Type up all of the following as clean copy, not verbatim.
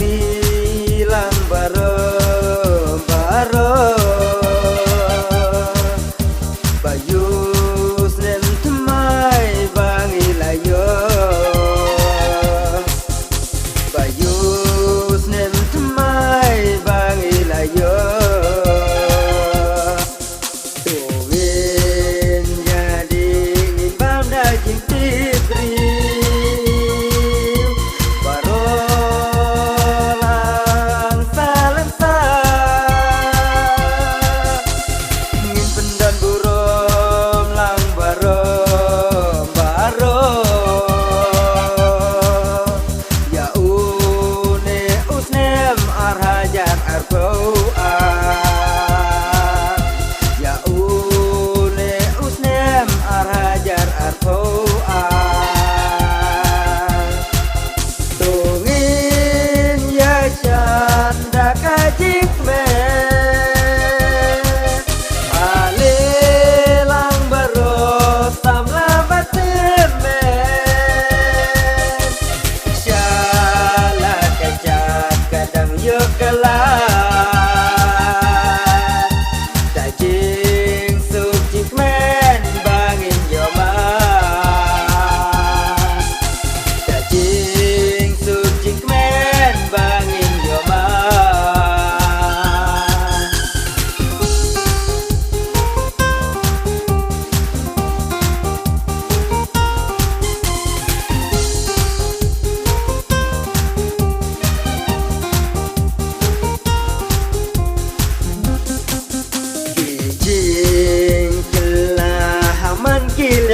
bilang baro-baro bayus nem temai bangi layo bayus nem temai bangi layo tuwin jadi imbang daging tibri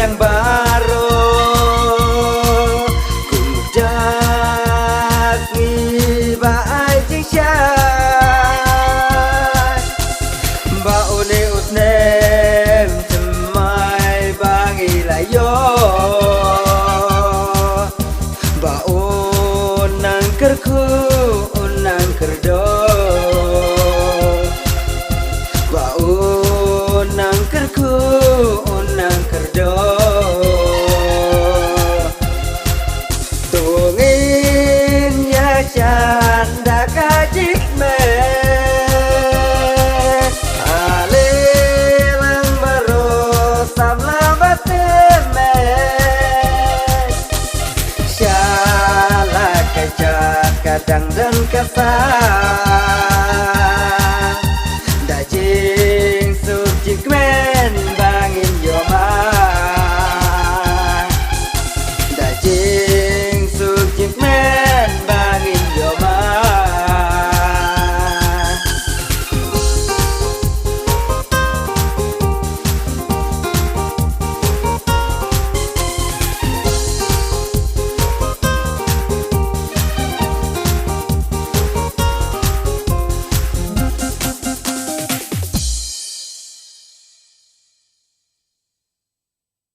yang baru kudak wiba aja syai baune utnem temai bangi layo baun nangkerku unang kerdo baun nangkerku unang kerdo canda kajik me alelang baro samla bateme syala kejak kadang dan kasar